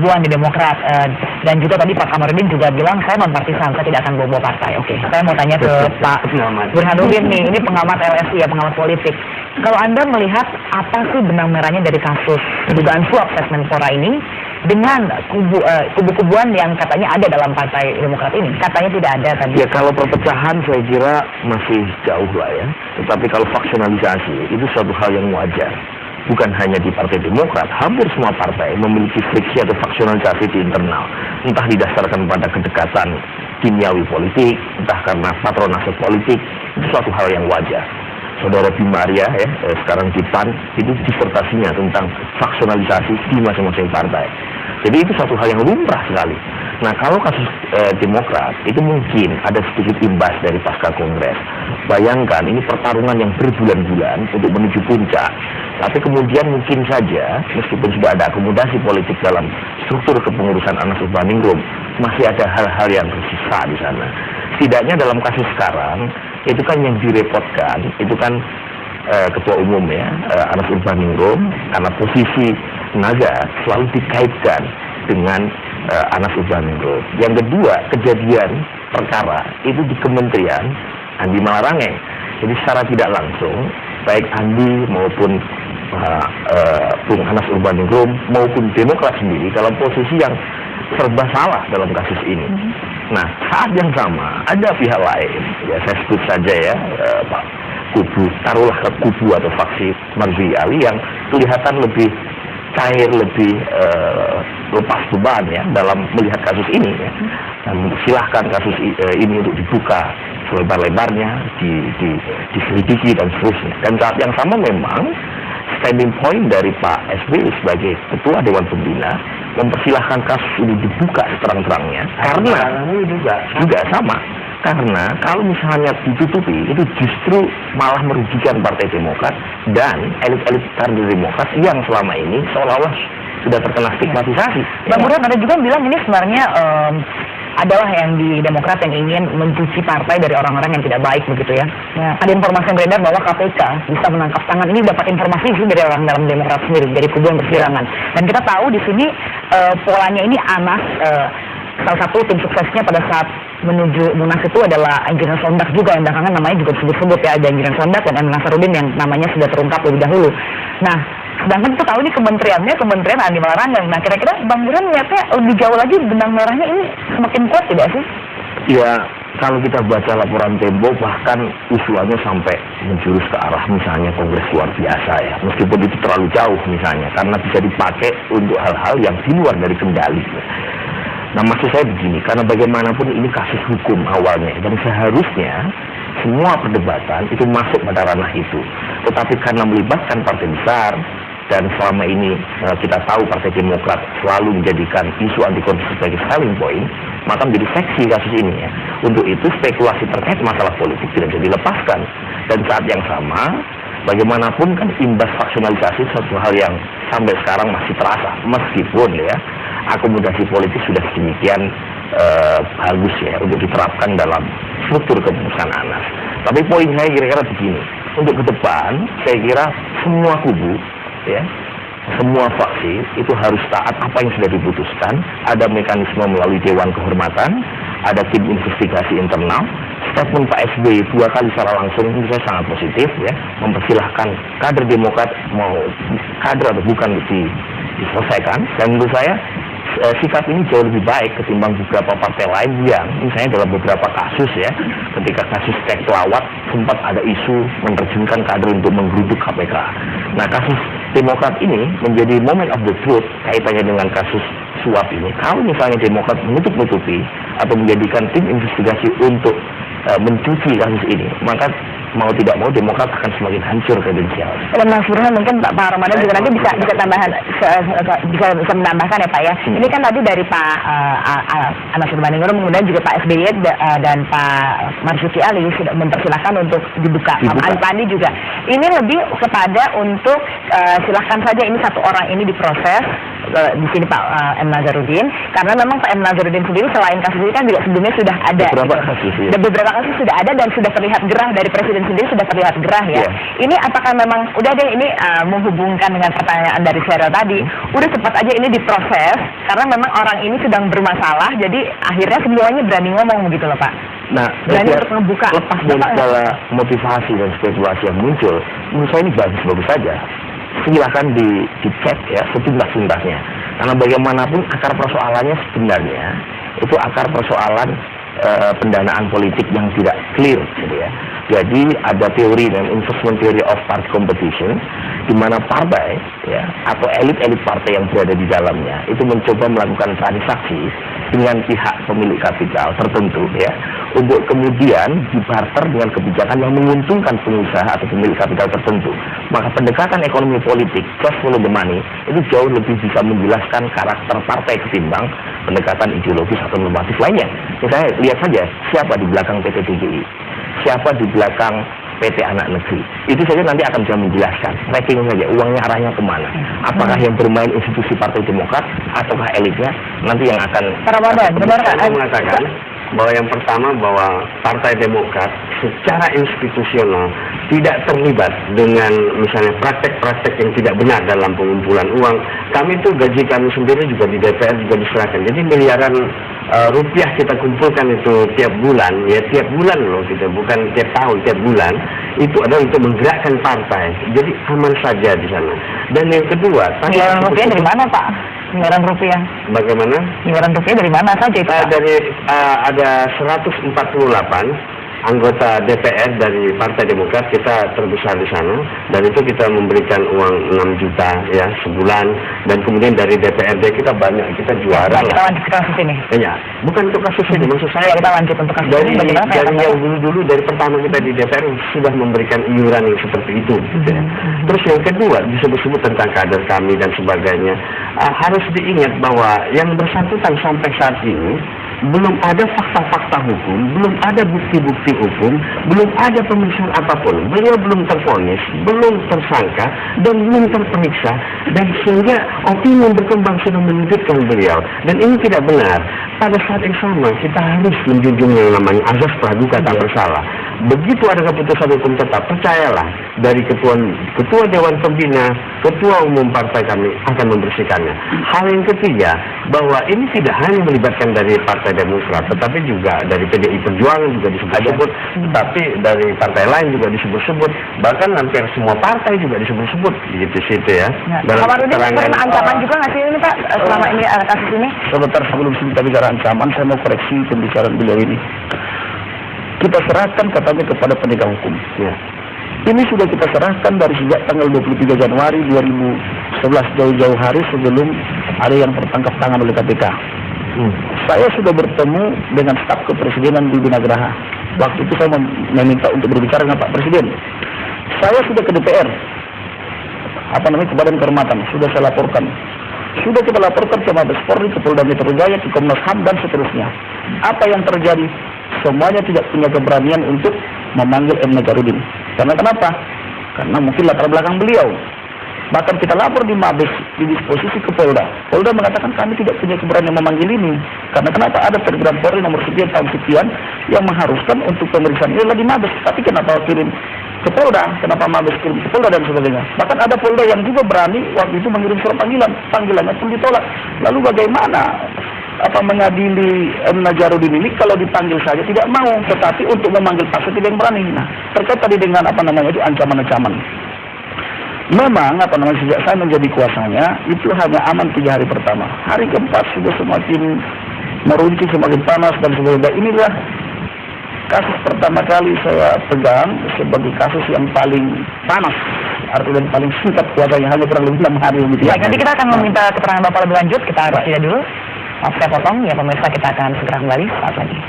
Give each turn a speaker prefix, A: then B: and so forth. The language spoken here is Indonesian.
A: kubu-kubuan di Demokrat, dan juga tadi Pak Kamarudin juga bilang saya non-partisan, saya tidak akan bawa partai. Oke, saya mau tanya ke Pak Burhanuddin nih, ini pengamat LSI ya, pengamat politik. Kalau Anda melihat apa sih benang merahnya dari kasus dugaan suap Menpora ini dengan kubu-kubuan yang katanya ada dalam Partai Demokrat ini? Katanya tidak ada tadi.
B: Ya, kalau perpecahan saya kira masih jauh lah ya. Tetapi kalau faksionalisasi itu suatu hal yang wajar. Bukan hanya di Partai Demokrat, hampir semua partai memiliki friksi atau faksionalisasi di internal. Entah didasarkan pada kedekatan kimiawi politik, entah karena patronase politik, itu suatu hal yang wajar. Saudara Bima Arya ya, sekarang di PAN, itu disertasinya tentang faksionalisasi di masing-masing partai. Jadi itu satu hal yang lumrah sekali. Nah, kalau kasus Demokrat, itu mungkin ada sedikit imbas dari pasca Kongres. Bayangkan, ini pertarungan yang berbulan-bulan untuk menuju puncak. Tapi kemudian mungkin saja, meskipun sudah ada akomodasi politik dalam struktur kepengurusan Anas Urbaningrum, masih ada hal-hal yang tersisa di sana. Setidaknya dalam kasus sekarang, itu kan yang direpotkan, itu kan Ketua Umum ya, Anas Urbaningrum, karena posisi tenaga selalu dikaitkan dengan Anas Urbaningrum. Yang kedua, kejadian perkara itu di Kementerian Andi Malarangeng. Jadi secara tidak langsung, baik Andi maupun Bung Anas Urbaningrum maupun Demokrat sendiri dalam posisi yang serba salah dalam kasus ini. Nah, saat yang sama ada pihak lain, ya saya sebut saja ya, Pak kubu, taruhlah kubu atau faksi Marzuki Ali yang kelihatan lebih cair, lebih lepas beban ya dalam melihat kasus ini ya. Dan silahkan kasus ini untuk dibuka selebar-lebarnya, diselidiki dan seterusnya. Dan saat yang sama memang standing point dari Pak SBY sebagai Ketua Dewan Pembina mempersilahkan kasus ini dibuka seterang-terangnya karena juga sama. Karena kalau misalnya ditutupi, itu justru malah merugikan Partai Demokrat dan elit-elit kader Demokrat yang selama ini seolah-olah sudah terkena stigmatisasi.
A: Bang Burhan, ada juga bilang ini sebenarnya adalah yang di Demokrat yang ingin mencuci partai dari orang-orang yang tidak baik begitu ya. Ada informasi yang beredar bahwa KPK bisa menangkap tangan. Ini dapat informasi sih dari orang dalam Demokrat sendiri, dari kubu yang berseberangan. Dan kita tahu di sini polanya ini Anas, salah satu tim suksesnya pada saat menuju Munas itu adalah Engineer Sondak juga, yang belakangan namanya juga disebut-sebut ya, ada Engineer Sondak dan M. Nasarudin yang namanya sudah terungkap lebih dahulu. Nah, sedangkan kita tahu ini Kementerian Andi Malarangeng. Nah, kira-kira Bang Burhan melihatnya lebih jauh lagi benang merahnya ini semakin kuat tidak sih?
B: Ya, kalau kita baca laporan Tempo bahkan usulannya sampai menjurus ke arah misalnya Kongres luar biasa ya, meskipun itu terlalu jauh misalnya, karena bisa dipakai untuk hal-hal yang di luar dari kendali. Nah, maksud saya begini, karena bagaimanapun ini kasus hukum awalnya, dan seharusnya semua perdebatan itu masuk pada ranah itu. Tetapi karena melibatkan partai besar, dan selama ini kita tahu Partai Demokrat selalu menjadikan isu anti korupsi sebagai selling point, maka menjadi seksi kasus ini ya. Untuk itu spekulasi terkait masalah politik tidak bisa dilepaskan. Dan saat yang sama, bagaimanapun kan imbas faksionalisasi suatu hal yang sampai sekarang masih terasa, meskipun ya akomodasi politik sudah sedemikian bagus ya untuk diterapkan dalam struktur kepengurusan Anas. Tapi poin saya kira-kira begini, untuk ke depan saya kira semua kubu ya, semua fraksi itu harus taat apa yang sudah diputuskan. Ada mekanisme melalui Dewan Kehormatan, ada tim investigasi internal. Statement Pak SBY 2 kali secara langsung itu saya sangat positif ya, mempersilahkan kader Demokrat mau kader atau bukan diselesaikan. Dan menurut saya sikap ini jauh lebih baik ketimbang beberapa partai lain yang misalnya dalam beberapa kasus ya, ketika kasus Tek Pelawat sempat ada isu menerjunkan kader untuk menggeruduk KPK. Nah, kasus Demokrat ini menjadi moment of the truth kaitannya dengan kasus suap ini. Kalau misalnya Demokrat menutup-nutupi atau menjadikan tim investigasi untuk mencuci kasus ini, maka mau tidak mau Demokrat akan semakin hancur kredensial.
A: Dan Mas Burhan mungkin Pak Ramadan juga nanti bisa tambahan, bisa menambahkan ya Pak ya. Ini kan tadi dari Pak Anas Urbaningrum, kemudian juga Pak SBY dan Pak Marzuki Ali sudah mempersilahkan untuk dibuka. Pak Andi juga. Ini lebih kepada untuk silahkan saja ini satu orang ini diproses, di sini Pak M. Nazarudin, karena memang Pak M. Nazarudin sendiri selain kasus ini kan juga sebelumnya sudah ada.
B: Beberapa kasus, ya.
A: Dan beberapa kasus sudah ada dan sudah terlihat gerah dari Presiden sendiri, sudah terlihat gerah ya.
B: Iya.
A: Ini apakah memang udah deh ini menghubungkan dengan pertanyaan dari Sheryl tadi, udah cepat aja ini diproses karena memang orang ini sedang bermasalah, jadi akhirnya semuanya berani ngomong begitu loh Pak.
B: Nah,
A: Berani untuk membuka.
B: lepas dari segala motivasi dan spekulasi yang muncul, menurut saya ini bagus-bagus saja. Silahkan dicek ya setuntas-tuntasnya. Karena bagaimanapun akar persoalannya sebenarnya itu akar persoalan pendanaan politik yang tidak clear, gitu ya. Jadi ada teori dan investment theory of party competition, di mana partai ya atau elit-elit partai yang berada di dalamnya itu mencoba melakukan transaksi dengan pihak pemilik kapital tertentu ya, untuk kemudian dibarter dengan kebijakan yang menguntungkan pengusaha atau pemilik kapital tertentu. Maka pendekatan ekonomi politik just follow the money itu jauh lebih bisa menjelaskan karakter partai ketimbang pendekatan ideologis atau normatif lainnya. Misalnya lihat saja siapa di belakang PT TGI, siapa di belakang PT Anak Negeri. Itu saja nanti akan bisa menjelaskan tracking saja uangnya arahnya kemana. Apakah yang bermain institusi Partai Demokrat ataukah elitnya, nanti yang akan.
C: Saya mengatakan bahwa yang pertama bahwa Partai Demokrat secara institusional tidak terlibat dengan misalnya praktek-praktek yang tidak benar dalam pengumpulan uang. Kami itu gaji kami sendiri juga di DPR juga diserahkan. Jadi miliaran rupiah kita kumpulkan itu tiap bulan, ya tiap bulan loh kita, bukan tiap tahun, tiap bulan. Itu adalah untuk menggerakkan partai. Jadi aman saja di sana. Dan yang kedua,
A: miliaran rupiah dari mana Pak? Miliaran rupiah.
C: Bagaimana?
A: Miliaran rupiah dari mana saja itu Pak?
C: Dari ada 148 anggota DPR dari Partai Demokrat, kita terbesar di sana, dan itu kita memberikan uang 6 juta ya sebulan, dan kemudian dari DPRD kita banyak, kita juara
A: Kita
C: lah.
A: lanjut ke kasus ini.
C: Ya, bukan untuk kasus ini, maksud saya
A: Kita lanjut untuk kasus
C: dari
A: ini. Bagaimana Pak?
C: yang dulu dari pertama kita di DPR sudah memberikan iuran yang seperti itu. Gitu ya. Terus yang kedua disebut-sebut tentang kader kami dan sebagainya, harus diingat bahwa yang bersangkutan sampai saat ini belum ada fakta-fakta hukum, belum ada bukti-bukti hukum, belum ada pemeriksaan apapun. Beliau belum tervonis, belum tersangka, dan belum terperiksa, dan sehingga opini yang berkembang sudah menyudutkan beliau. Dan ini tidak benar. Pada saat yang sama kita harus menjunjung yang namanya azas praduga tak bersalah. Begitu ada keputusan hukum tetap, percayalah dari ketua Dewan Pembina, ketua umum partai kami akan membersihkannya. Hal yang ketiga, bahwa ini tidak hanya melibatkan dari Partai Demokrat, tetapi juga dari PDI Perjuangan juga disebut-sebut, tapi dari partai lain juga disebut-sebut, bahkan hampir semua partai juga disebut-sebut gitu situ ya.
A: Pak Marudin pernah ancaman juga nggak sih ini Pak selama ini kasus ini?
D: Sebentar sebelum kita bicara ancaman, saya mau koreksi pembicaraan beliau ini. Kita serahkan katanya kepada penegak hukum.
C: Ya.
D: Ini sudah kita serahkan dari sejak tanggal 23 Januari 2011, jauh-jauh hari sebelum ada yang tertangkap tangan oleh KPK. Saya sudah bertemu dengan staf kepresidenan di Binagraha. Waktu itu saya meminta untuk berbicara dengan Pak Presiden. Saya sudah ke DPR, ke Badan Kehormatan, sudah saya laporkan. Sudah kita laporkan ke Mabes Polri, ke Polda Metro Jaya, ke Komnas HAM, dan seterusnya. Apa yang terjadi? Semuanya tidak punya keberanian untuk memanggil M. Nazarudin. Karena kenapa? Karena mungkin latar belakang beliau. Bahkan kita lapor di Mabes, di disposisi ke Polda. Polda mengatakan kami tidak punya keberanian memanggil ini. Karena kenapa? Ada Pergerakan Polri nomor sekian tahun sekian yang mengharuskan untuk pemeriksaan ini lagi Mabes. Tapi kenapa kirim ke Polda? Kenapa Mabes kirim ke Polda dan sebagainya? Bahkan ada Polda yang juga berani waktu itu mengirim surat panggilan. Panggilannya pun ditolak. Lalu bagaimana mengadili M. Nazarudin ini kalau dipanggil saja tidak mau, tetapi untuk memanggil paksa tidak yang berani. Nah, terkait tadi dengan itu ancaman-ancaman. Memang sejak saya menjadi kuasanya itu hanya aman 3 hari pertama. Hari keempat sudah semakin meruncing, semakin panas dan sebagainya. Inilah kasus pertama kali saya pegang sebagai kasus yang paling panas, artinya paling singkat kuasanya, hanya kurang lebih 6 hari begitu.
A: Baik, nanti kita akan meminta keterangan Bapak lebih lanjut. Kita harus jeda dulu. Maaf saya potong, ya pemirsa, kita akan segera kembali saat lagi.